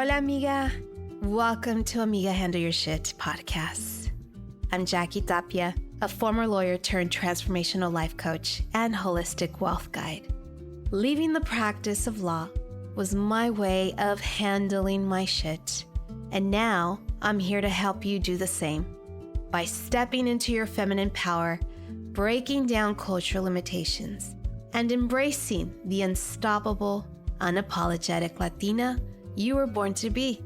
Hola, amiga. Welcome to Amiga Handle Your Shit podcast. I'm Jackie Tapia, a former lawyer turned transformational life coach and holistic wealth guide. Leaving the practice of law was my way of handling my shit, and now I'm here to help you do the same by stepping into your feminine power, breaking down cultural limitations, and embracing the unstoppable, unapologetic Latina you were born to be.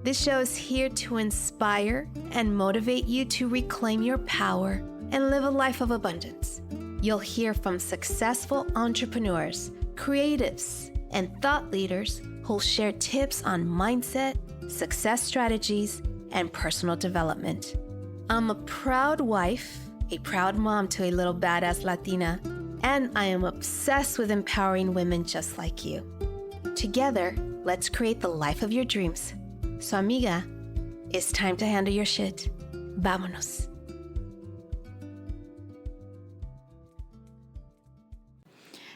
This show is here to inspire and motivate you to reclaim your power and live a life of abundance. You'll hear from successful entrepreneurs, creatives, and thought leaders who'll share tips on mindset, success strategies, and personal development. I'm a proud wife, a proud mom to a little badass Latina, and I am obsessed with empowering women just like you. Together, let's create the life of your dreams. So, amiga, it's time to handle your shit. Vámonos.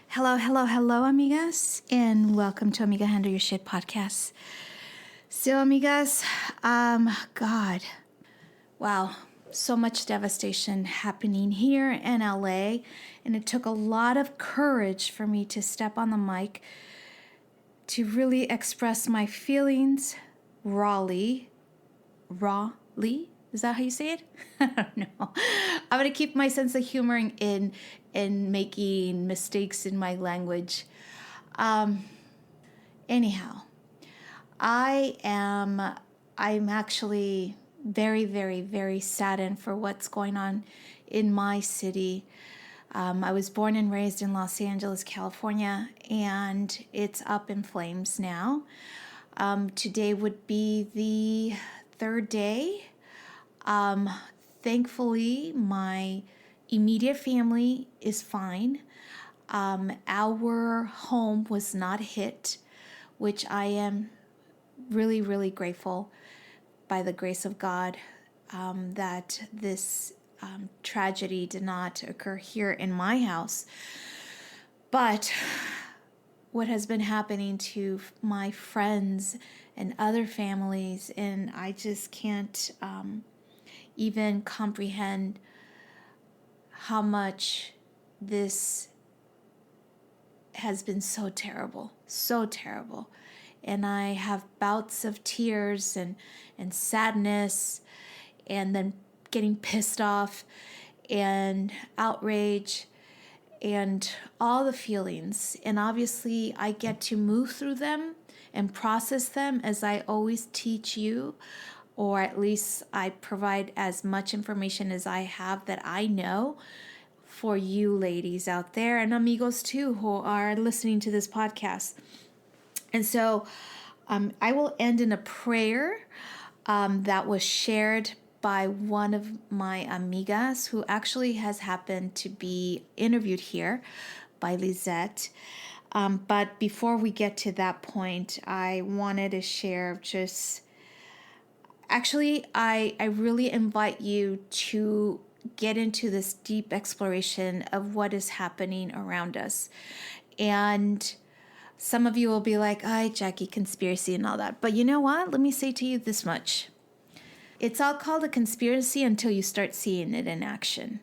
Hello, amigas, and welcome to Amiga Handle Your Shit podcast. So, amigas, God, wow, so much devastation happening here in LA, and it took a lot of courage for me to step on the mic to really express my feelings rawly. Is that how you say it? I don't know. I'm going to keep my sense of humor in making mistakes in my language. Anyhow, I'm actually very, very, very saddened for what's going on in my city. I was born and raised in Los Angeles, California, and it's up in flames now. Today would be the third day. Thankfully, my immediate family is fine. Our home was not hit, which I am really, really grateful by the grace of God that this tragedy did not occur here in my house. But what has been happening to my friends and other families, and I just can't even comprehend how much this has been so terrible. And I have bouts of tears and sadness, and then getting pissed off and outrage and all the feelings. And obviously I get to move through them and process them as I always teach you, or at least I provide as much information as I have that I know for you ladies out there, and amigos too who are listening to this podcast. And so I will end in a prayer that was shared by one of my amigas who actually has happened to be interviewed here by Lisette. But before we get to that point, I wanted to share I really invite you to get into this deep exploration of what is happening around us. And some of you will be like, "Ay, Jackie, conspiracy and all that." But you know what? Let me say to you this much. It's all called a conspiracy until you start seeing it in action.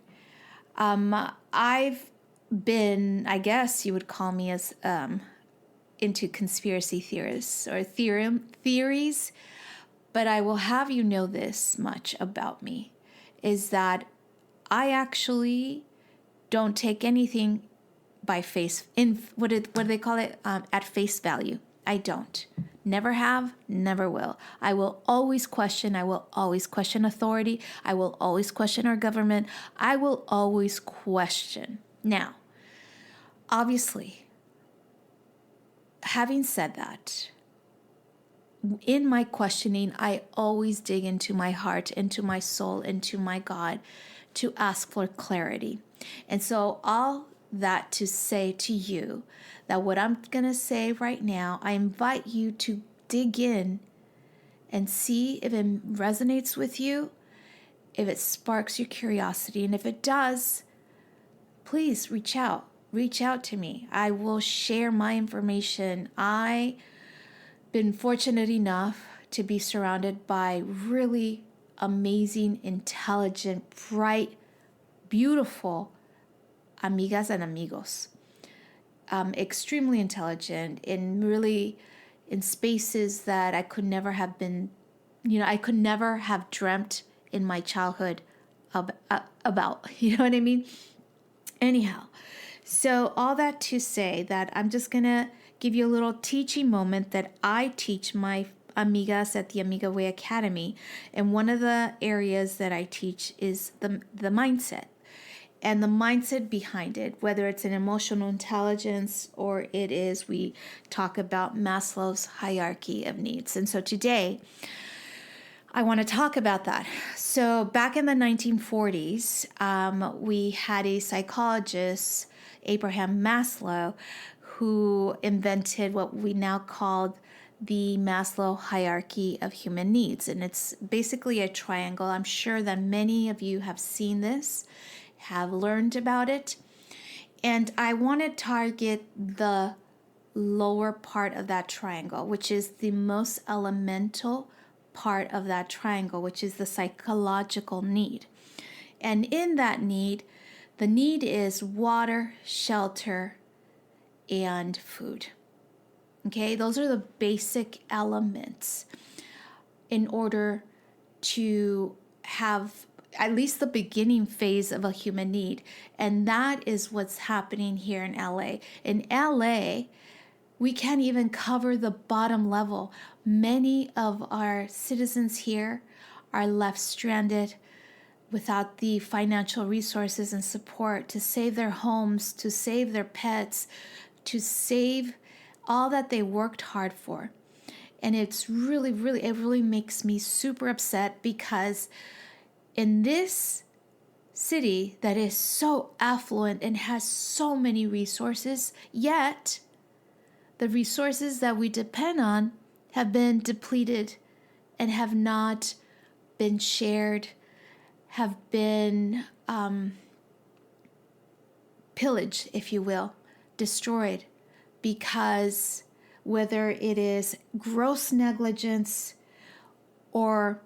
I've been, I guess you would call me as into conspiracy theorists or theories, but I will have you know this much about me, is that I actually don't take anything by what do they call it? At face value. I don't. Never have, never will. I will always question. I will always question authority. I will always question our government. I will always question. Now, obviously, having said that, in my questioning, I always dig into my heart, into my soul, into my God to ask for clarity. And so all that to say to you that what I'm going to say right now, I invite you to dig in and see if it resonates with you, if it sparks your curiosity. And if it does, please reach out to me. I will share my information. I been fortunate enough to be surrounded by really amazing, intelligent, bright, beautiful amigas and amigos. Extremely intelligent in spaces that I could never have been, I could never have dreamt in my childhood about, you know what I mean? Anyhow, so all that to say that I'm just going to give you a little teaching moment that I teach my amigas at the Amiga Way Academy. And one of the areas that I teach is the mindset and the mindset behind it, whether it's an emotional intelligence or we talk about Maslow's hierarchy of needs. And so today, I want to talk about that. So back in the 1940s, we had a psychologist, Abraham Maslow, who invented what we now call the Maslow hierarchy of human needs. And it's basically a triangle. I'm sure that many of you have seen this, have learned about it. And I want to target the lower part of that triangle, which is the most elemental part of that triangle, which is the psychological need. And in that need, the need is water, shelter, and food. Okay, those are the basic elements in order to have at least the beginning phase of a human need. And that is what's happening here in LA. In LA, we can't even cover the bottom level. Many of our citizens here are left stranded without the financial resources and support to save their homes, to save their pets, to save all that they worked hard for. And it really makes me super upset because in this city that is so affluent and has so many resources, yet the resources that we depend on have been depleted and have not been shared, have been pillaged, if you will, destroyed, because whether it is gross negligence or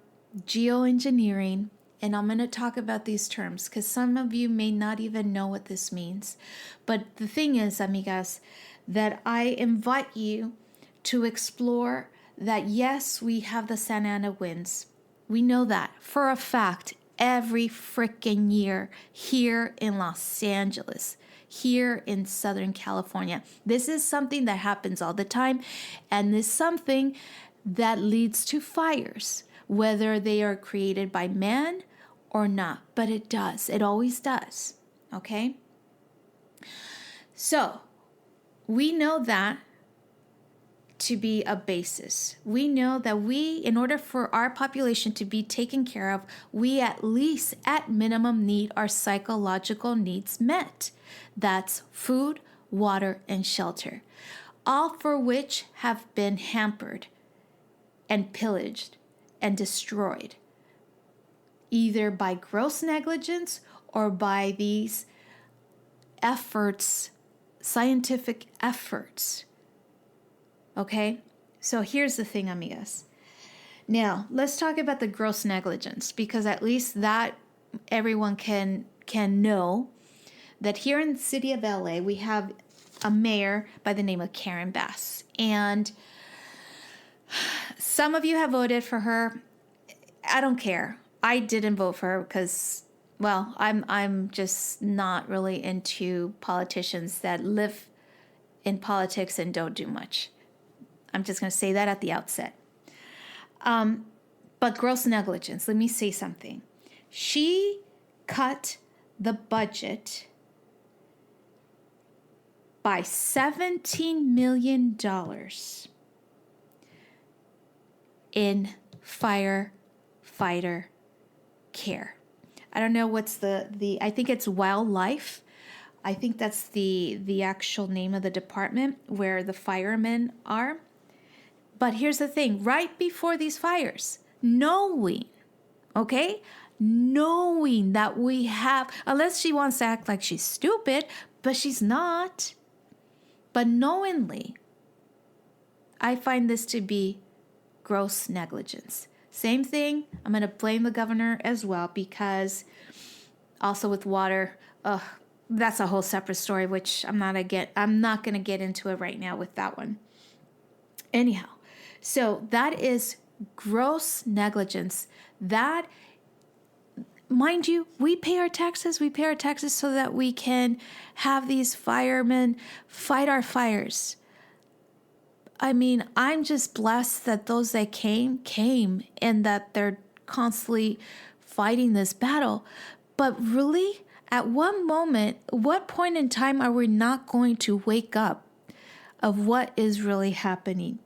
geoengineering, and I'm going to talk about these terms because some of you may not even know what this means. But the thing is, amigas, that I invite you to explore that, yes, we have the Santa Ana winds. We know that for a fact every freaking year here in Los Angeles, here in Southern California. This is something that happens all the time, and this is something that leads to fires, whether they are created by man or not. But it does. It always does. Okay? So, we know that to be a basis. We know that in order for our population to be taken care of, we at least, at minimum, need our psychological needs met. That's food, water, and shelter. All for which have been hampered and pillaged and destroyed, either by gross negligence or by these efforts, scientific efforts. Okay? So here's the thing, amigas. Now, let's talk about the gross negligence, because at least that everyone can know that here in the city of LA, we have a mayor by the name of Karen Bass. And some of you have voted for her. I don't care. I didn't vote for her because, well, I'm just not really into politicians that live in politics and don't do much. I'm just going to say that at the outset. But gross negligence, let me say something. She cut the budget by $17 million in firefighter care. I don't know what's I think it's Wildlife. I think that's the actual name of the department where the firemen are. But here's the thing, right before these fires, knowing that we have, unless she wants to act like she's stupid, but she's not. But knowingly I find this to be gross negligence. Same thing, I'm going to blame the governor as well, because also with water, that's a whole separate story, which I'm not going to get into it right now with that one. Anyhow, so that is gross negligence. That, mind you, we pay our taxes. We pay our taxes so that we can have these firemen fight our fires. I mean, I'm just blessed that those that came, and that they're constantly fighting this battle. But really, at what point in time are we not going to wake up of what is really happening?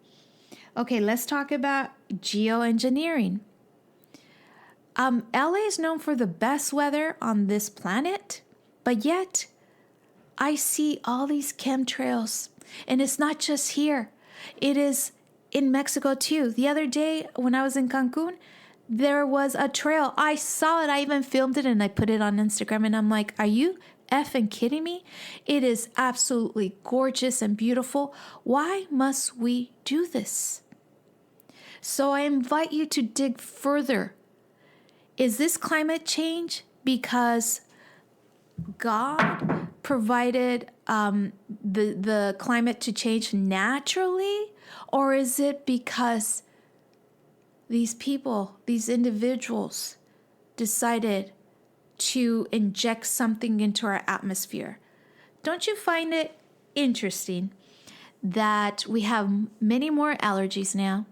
Okay, let's talk about geoengineering. LA is known for the best weather on this planet, but yet I see all these chemtrails, and it's not just here. It is in Mexico too. The other day when I was in Cancun, there was a trail. I saw it. I even filmed it and I put it on Instagram, and I'm like, are you effing kidding me? It is absolutely gorgeous and beautiful. Why must we do this? So I invite you to dig further. Is this climate change because God provided the climate to change naturally? Or is it because these people, these individuals, decided to inject something into our atmosphere? Don't you find it interesting that we have many more allergies now?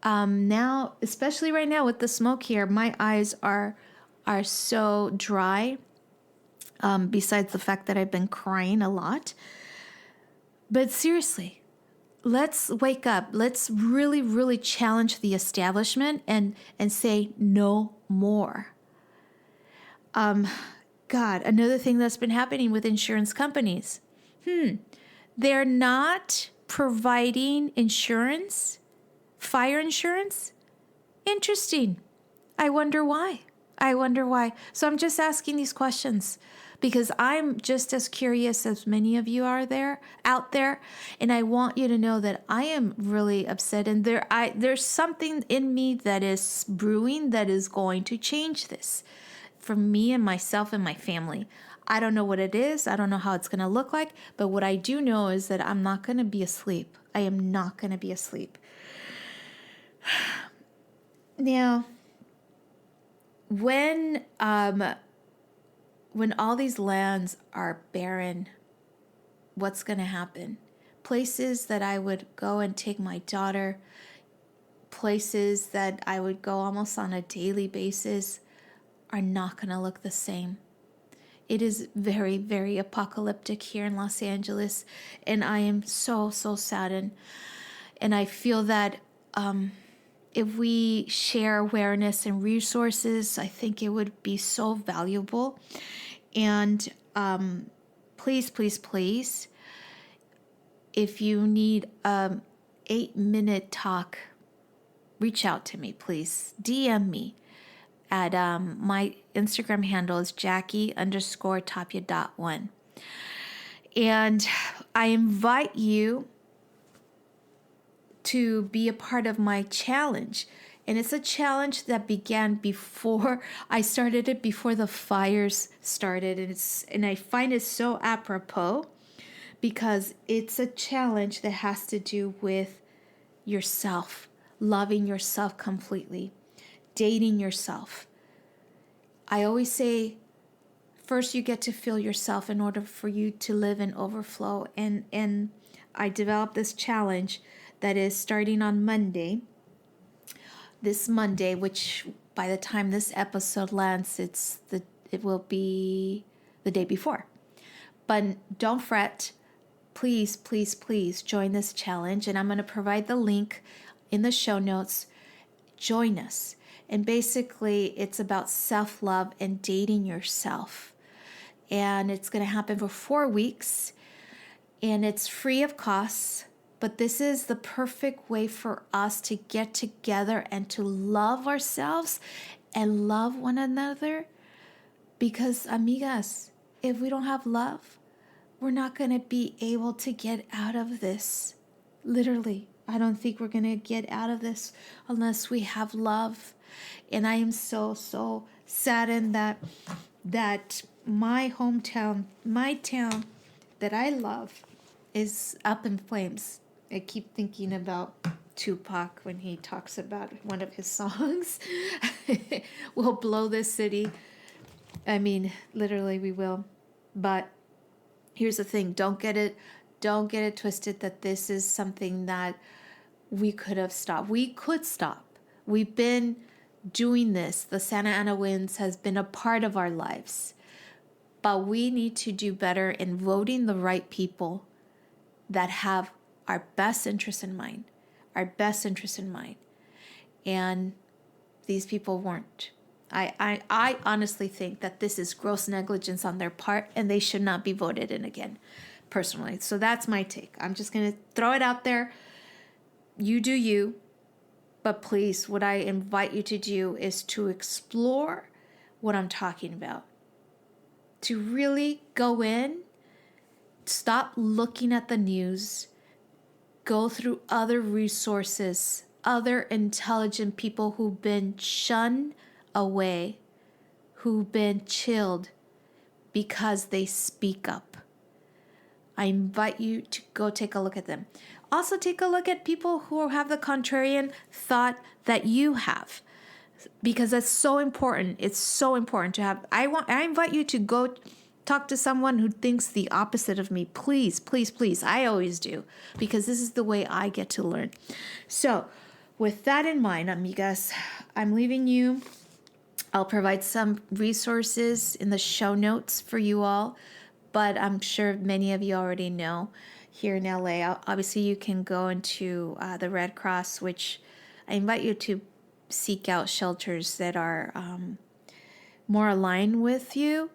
Now, especially right now with the smoke here, my eyes are so dry. Besides the fact that I've been crying a lot. But seriously, let's wake up. Let's really, really challenge the establishment and say no more. God, another thing that's been happening with insurance companies. They're not providing insurance, fire insurance. Interesting. I wonder why. So I'm just asking these questions because I'm just as curious as many of you are out there. And I want you to know that I am really upset. And there's something in me that is brewing that is going to change this for me and myself and my family. I don't know what it is. I don't know how it's going to look like. But what I do know is that I'm not going to be asleep. I am not going to be asleep. Now, when all these lands are barren, what's going to happen? Places that I would go and take my daughter, places that I would go almost on a daily basis, are not going to look the same. It is very, very apocalyptic here in Los Angeles, and I am so, so saddened. And I feel that if we share awareness and resources, I think it would be so valuable. And please, please, please, if you need 8-minute talk, reach out to me, please. DM me at my Instagram handle is Jackie_Tapia.1. And I invite you to be a part of my challenge. And it's a challenge that began before I started it, before the fires started. And I find it so apropos because it's a challenge that has to do with yourself, loving yourself completely, dating yourself. I always say, first you get to feel yourself in order for you to live in overflow. And I developed this challenge that is starting on this Monday, which by the time this episode lands, it will be the day before. But don't fret. Please, please, please join this challenge. And I'm going to provide the link in the show notes. Join us. And basically, it's about self-love and dating yourself. And it's going to happen for 4 weeks. And it's free of cost. But this is the perfect way for us to get together and to love ourselves and love one another. Because, amigas, if we don't have love, we're not going to be able to get out of this. Literally, I don't think we're going to get out of this unless we have love. And I am so, so saddened that my hometown, my town that I love is up in flames. I keep thinking about Tupac when he talks about one of his songs. We'll blow this city. I mean, literally we will. But here's the thing, don't get it twisted that this is something that we could have stopped. We could stop. We've been doing this. The Santa Ana winds has been a part of our lives. But we need to do better in voting the right people that have our best interest in mind. And these people weren't. I honestly think that this is gross negligence on their part, and they should not be voted in again, personally. So that's my take. I'm just going to throw it out there. You do you. But please, what I invite you to do is to explore what I'm talking about. To really go in, stop looking at the news, go through other resources, other intelligent people who've been shunned away, who've been chilled because they speak up. I invite you to go take a look at them. Also take a look at people who have the contrarian thought that you have, because that's so important. It's so important to have. I invite you to go talk to someone who thinks the opposite of me. Please, please, please. I always do, because this is the way I get to learn. So with that in mind, amigas, I'm leaving you. I'll provide some resources in the show notes for you all, but I'm sure many of you already know here in LA. Obviously, you can go into the Red Cross, which I invite you to seek out shelters that are more aligned with you,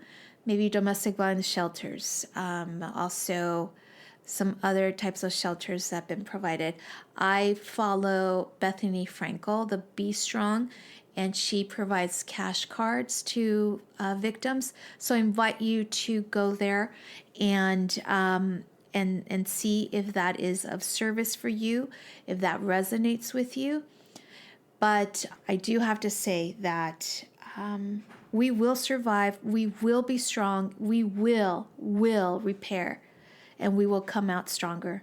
maybe domestic violence shelters, also some other types of shelters that have been provided. I follow Bethany Frankel, the Be Strong, and she provides cash cards to victims. So I invite you to go there and see if that is of service for you, if that resonates with you. But I do have to say that we will survive, we will be strong, we will repair, and we will come out stronger.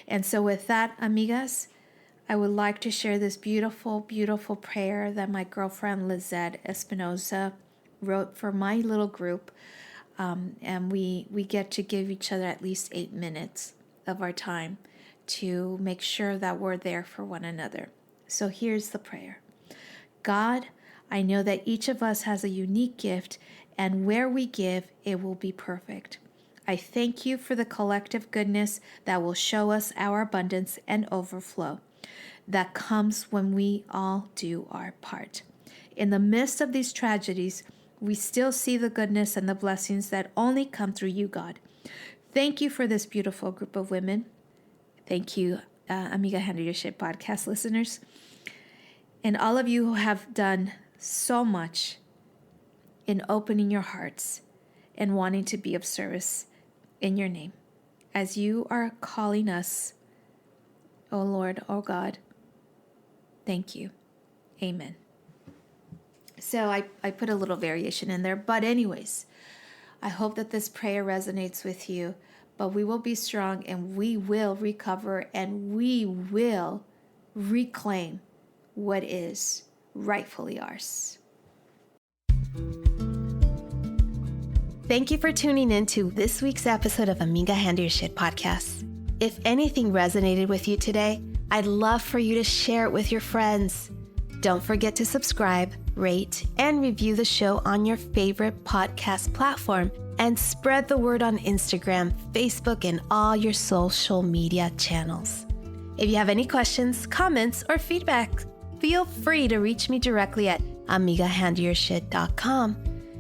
And so with that, amigas, I would like to share this beautiful, beautiful prayer that my girlfriend Lizette Espinosa wrote for my little group. And we get to give each other at least 8 minutes of our time to make sure that we're there for one another. So here's the prayer. God, I know that each of us has a unique gift, and where we give, it will be perfect. I thank you for the collective goodness that will show us our abundance and overflow that comes when we all do our part. In the midst of these tragedies, we still see the goodness and the blessings that only come through you, God. Thank you for this beautiful group of women. Thank you, Amiga Handle Your Shit podcast listeners. And all of you who have done so much in opening your hearts and wanting to be of service in your name. As you are calling us, oh Lord, oh God, thank you. Amen. So I put a little variation in there. But anyways, I hope that this prayer resonates with you. But we will be strong, and we will recover, and we will reclaim what is rightfully ours. Thank you for tuning in to this week's episode of Amiga Handle Your Shit podcast. If anything resonated with you today, I'd love for you to share it with your friends. Don't forget to subscribe, rate, and review the show on your favorite podcast platform, and spread the word on Instagram, Facebook, and all your social media channels. If you have any questions, comments, or feedback, feel free to reach me directly at amigahandleyourshit.com.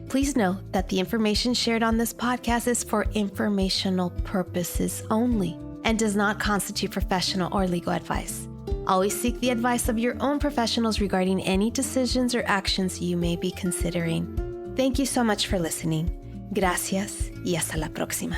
Please note that the information shared on this podcast is for informational purposes only and does not constitute professional or legal advice. Always seek the advice of your own professionals regarding any decisions or actions you may be considering. Thank you so much for listening. Gracias y hasta la próxima.